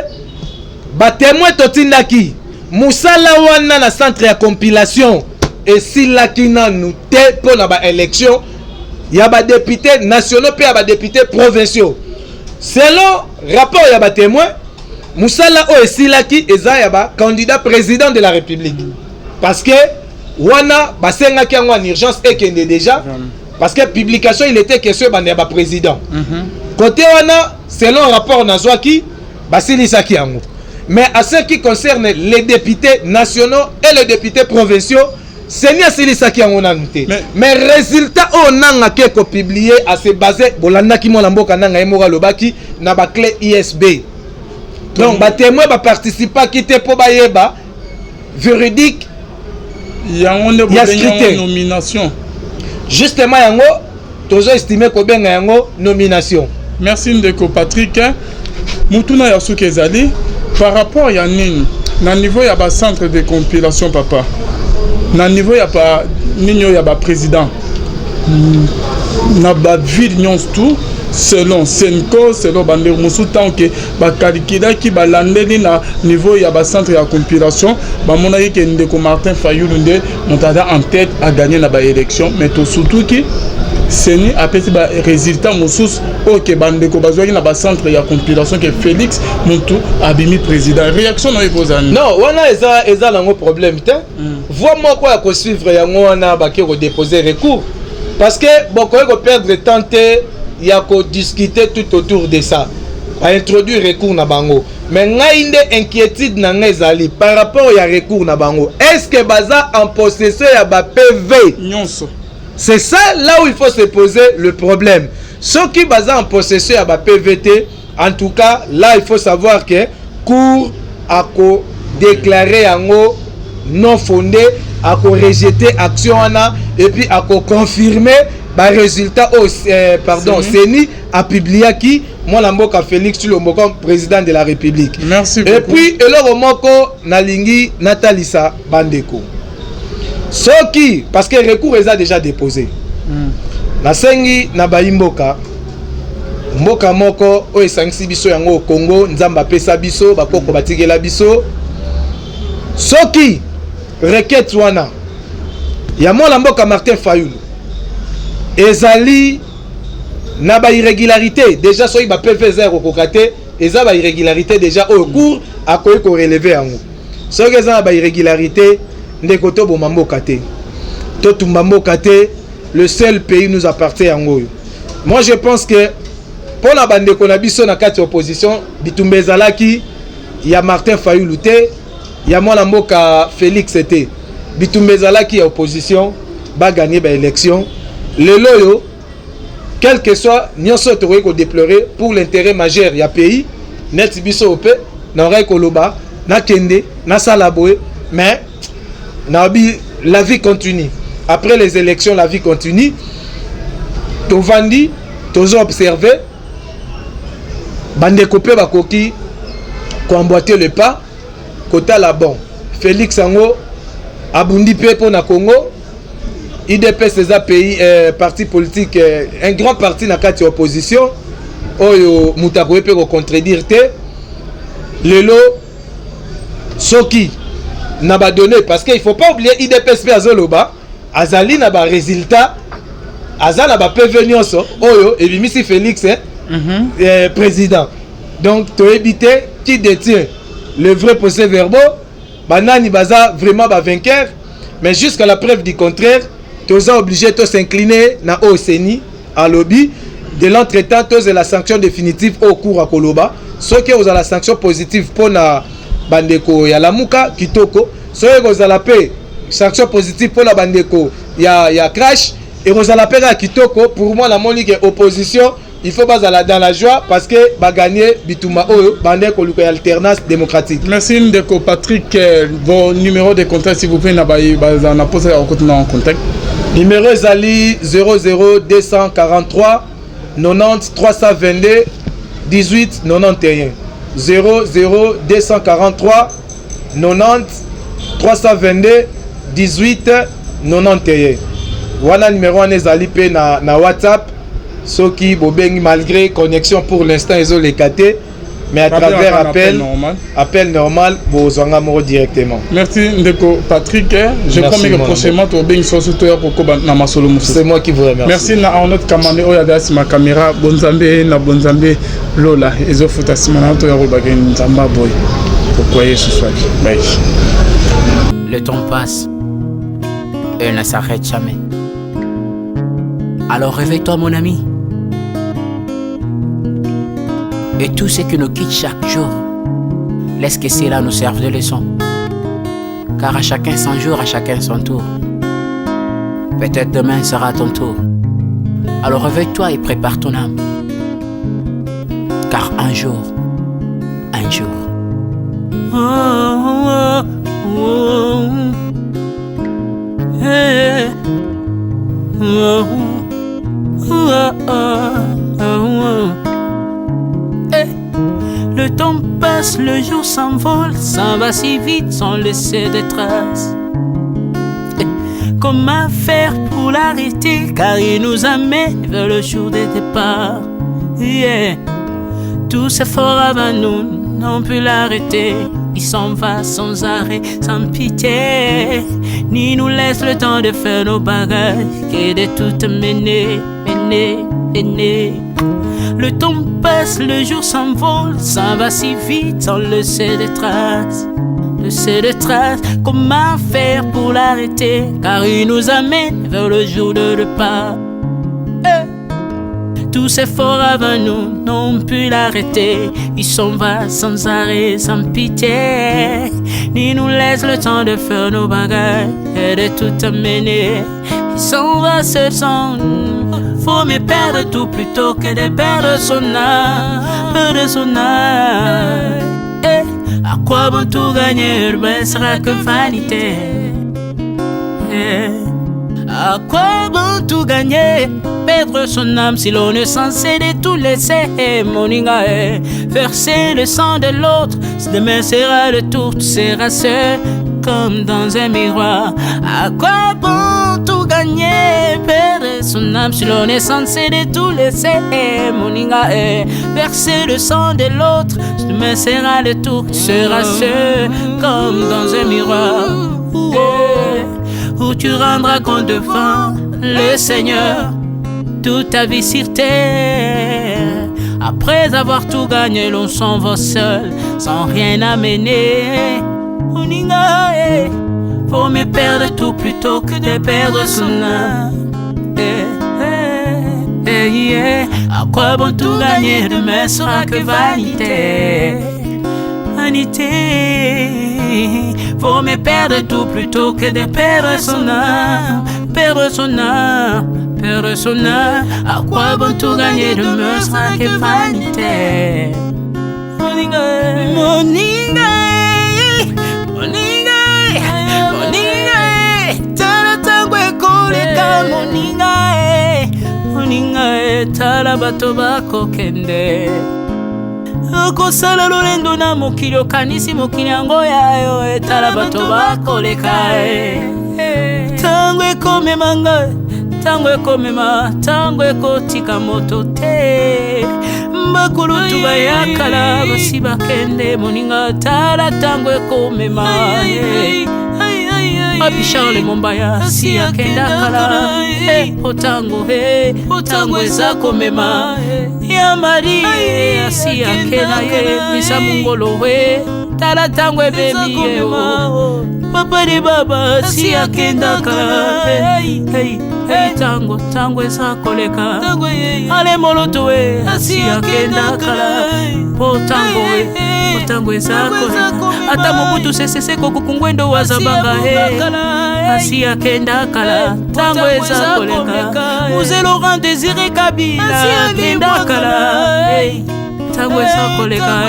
B: ba témoin totindaki musala wana na centre ya compilation. Et si la kina nous te pour la élection, il y a des députés nationaux et des députés provinciaux. Selon rapport, il y a des témoins, musala o esilaki eza ya ba candidat président de la République parce que wana basenga ki en urgence ekende déjà parce que publication il était question bande ya ba président côté wana selon rapport nazwaki basilisaki yango. Mais à ce qui concerne les députés nationaux et les députés provinciaux, c'est ni asilisaki yango nanu te. Mais résultat on a ko publié à se baser bolanda ki mona mboka nanga emoka lobaki na ba clé ISB. Donc ba témoin ba participer ki te po ba yeba véridique
C: yango ne bo nomination.
B: Justement yango tozo estimer ko benga yango nomination.
C: Merci Ndeko Patrick. Mutuna ya suki ezali par rapport ya nini na niveau ya ba centre de compilation papa. Na niveau ya ba ninyo ya ba président. Na ba ville nyons tout selon Senko selon bande musu tant que ba calcula ki ba landeli na niveau ya ba centre ya compilation ba mona yeke Ndeko Martin Fayulu nde montada en tête à gagner na ba élection mais tout surtout qui Seni a petit résultat moussous ok bande ko bazwaki na ba centre ya compilation que Félix Montou abimi président réaction no epozani
B: non wana eza nango problème te vois moi quoi ko suivre yango wana ba ki ko déposer recours parce que boko ko perdre temps te ya ko discuter tout autour de ça a introduire recours na bango mais ngai nde inquiétude na ngai ezali par rapport ya recours na bango est-ce que baza en possession ya ba PV
C: nyonso.
B: C'est ça là où il faut se poser le problème. Ceux qui basent en possession à PVT, en tout cas, là il faut savoir que cour a déclaré en non fondé, a rejeté action et puis a confirmé le résultat au pardon, CENI a publié qui moi l'amboka Félix Tshilombo président de la République.
C: Merci
B: beaucoup. Et puis eloko moko nalingi Natalisa Bandeko. Ce qui, parce que le recours est déjà déposé. La sengi na baimboka mboka moko o esangisi biso yango au Congo nzamba pesa biso bakoko batigela biso. Ce qui requête wana ya mola mboka Martin Fayulu ezali na ba irrégularité déjà soki ba PV zéro kokate eza ba irrégularité déjà au cours a ko relever yango. Ce que eza ba irrégularité ndeko to bomambo kate to tumbambo kate le seul pays nous appartient en goyo. Moi je pense que pour la bande ko na biso na kati opposition bitumbe zalaki ya Martin Fayulu te ya mwana mboka Félix te bitumbe zalaki ya opposition ba gagner ba élection le loyo quel que soit nyonso to ko déplorer pour l'intérêt majeur ya pays net biso ope na ray ko loba na kende na salaboé mais la vie continue. Après les élections, la vie continue. Tovandi, tozo observé. Bande kopé bakoki ko emboîter le pas. Kota la bon. Félix Ango abundi pe pour na Congo. IDP c'est un pays parti politique un grand parti na kati opposition. Oyo mutakoe pe ko contredire te. Lelo soki n'a pas donné parce qu'il faut pas oublier IDPSP azoloba azali na ba résultat azala ba PV nyonso oyo et bimisi Félix président donc to éviter qui détient le vrai procès verbal banani baza vraiment ba vainqueur mais jusqu'à la preuve du contraire toza obligé de s'incliner na OCNI à lobby de l'entretemps tous la sanction définitive au cours à Koloba ce qui aux la sanction positive pour na bandeko ya lamuka kitoko soye kozala pe sanction positive pour la bandeko ya crash et kozala pe kitoko pour moi la monique opposition il faut bazala dans la joie parce que ba gagner bituma oyo bandeko luko alternance démocratique. Merci
C: Ndeko Patrick vos numéros de contact s'il vous plaît na na poser en contact.
B: Numéro ezali 00 243 90 322 18 91 00 243 90 322 18 91. Voilà numéro en ezali pe na WhatsApp. Soki bobengi malgré connexion pour l'instant ils ont les KT mais à travers appel normal, vous en avez directement.
C: Merci Ndeko Patrick. Je promets que prochainement tu vas bien sortir na masolo.
B: C'est moi qui vous remercie.
C: Merci na Arnaud Kamane oya ma caméra bonzambe na bonzambe lola ezofuta simana to ya robaka nzamba boy. Pourquoi ce soir? Bye.
D: Le temps passe et ne s'arrête jamais. Alors réveille-toi mon ami. Et tout ce qui nous quitte chaque jour, laisse que cela nous serve de leçon. Car à chacun son jour, à chacun son tour. Peut-être demain sera ton tour. Alors réveille-toi et prépare ton âme. Car un jour. Oh, oh, oh, hey. Oh, oh, oh, oh. Hey. Le temps passe, le jour s'envole, s'en va si vite sans laisser de traces. Hey. Comment faire pour l'arrêter, car il nous amène vers le jour de départ. Yeah. Tout s'effort avant nous, n'ont pu l'arrêter. Il s'en va sans arrêt, sans pitié, ni nous laisse le temps de faire nos bagages, et de tout mener. Le temps passe, le jour s'envole, s'en va si vite sans laisser de traces. Comment faire pour l'arrêter, car il nous amène vers le jour de départ. Tous ces forts avant nous n'ont pu l'arrêter. Il s'en va sans arrêt, sans pitié, ni nous laisse le temps de faire nos bagages et de tout amener. Il s'en va seul sans nous. Faut mieux perdre tout plutôt que de perdre son âme. À quoi bon tout gagner, ben sera que vanité. À quoi bon tout gagner, perdre son âme si l'on est censé de tout laisser. Moninga, verser le sang de l'autre, si demain sera le tour, tu seras seul comme dans un miroir. À quoi bon tout gagner, perdre son âme si l'on est censé de tout laisser. Moninga, verser le sang de l'autre, si demain sera le tour, tu seras seul comme dans un miroir. Où tu rendras compte devant le Seigneur toute ta vie sur terre. Après avoir tout gagné, l'on s'en va seul, sans rien amener. Faut mieux perdre tout plutôt que de perdre son âme. À quoi bon tout gagner, demain sera que vanité. Faut me perdre tout plutôt que de perdre son âme. À quoi bon tout gagner, demain sera que vanité. Moninga, tala tango ekoleka. Moninga, tala bato bako kende. Okosala lolendo na mokili okanisi mokili yango yayo, etala bato bakoleka. Tango ekomema ngai, tango ekomema, tango ekotika moto te. Bakulutu bayakala basi bakende. Moninga, tala tango ekomema. Papi Charles Mombaya si akenda kala. Otango eza komema. Ya Marie si akenda ye. Misa mungolo we, tala tango ebebi ye. Papa de baba si akenda kala. Tango eza koleka. Ale moloto we si akenda kala. Tango eza koleka. Ata mobutu sesese kokukungwendo wazabanga asi akenda kala. Tango eza koleka. Muse Laurent Désiré Kabila akenda kala. Tango eza koleka.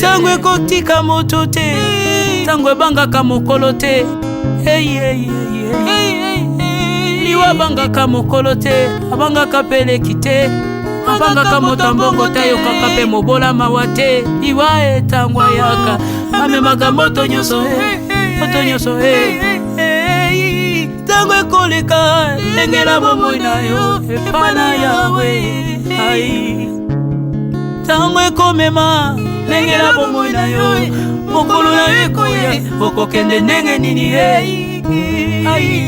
D: Tango ekotika moto te, tango ebangaka mokolo te. Liwa bangaka mokolo te, abangaka peleki te. Abangaka moto mbongo te, yokaka pe mobola mawa te. Liwa tango yaka amemaka moto nyonso. Tango ekoleka, lengela bomoi na yo, epana yawe. ntango ekomema ndenge na bomoi na yo mokolo na yo ekoya okokende ndenge nini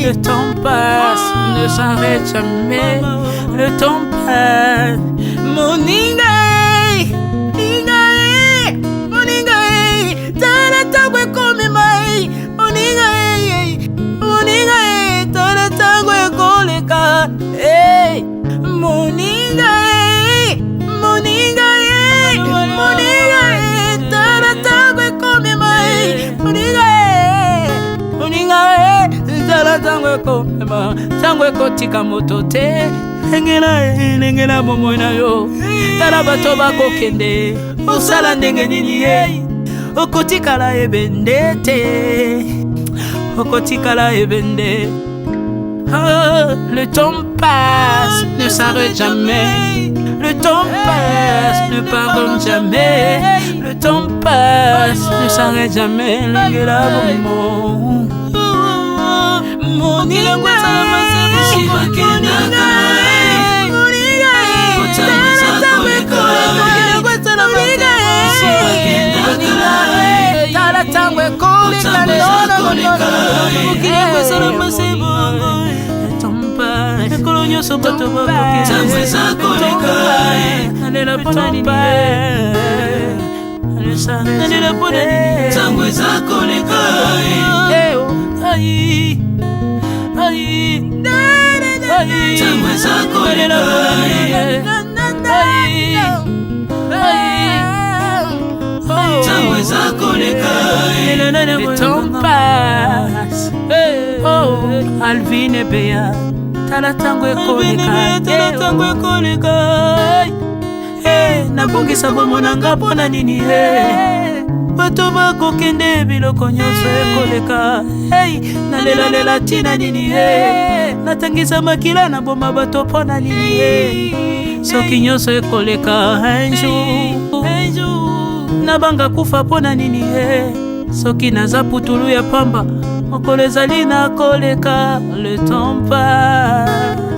D: le temps passe ne s'arrête jamais le temps passe moninga moninga tala tango ekomema moninga tala tango ekoleka moninga tala tango ekomema moninga tala tango ekomema tango ekotika moto te ndenge na bomoi na yo tala bato bakokende osala ndenge nini okotikala ebende te okotikala ebende. Le temps passe, ne s'arrête jamais. Le temps passe, ne pardonne jamais. Le temps passe, ne s'arrête jamais. Le temps passe. Oh, Alvin et Béa, tala tango ekoleka. Nabongisa bomona nga pona nini bato bakokende biloko nyonso ekoleka. Nalela tina nini natangisa makila na boma bato pona nini soki nyonso ekoleka. Un jour nabanga kufa pona nini soki naza putulu ya pamba mokolo ezali na koleka. Le temps passe.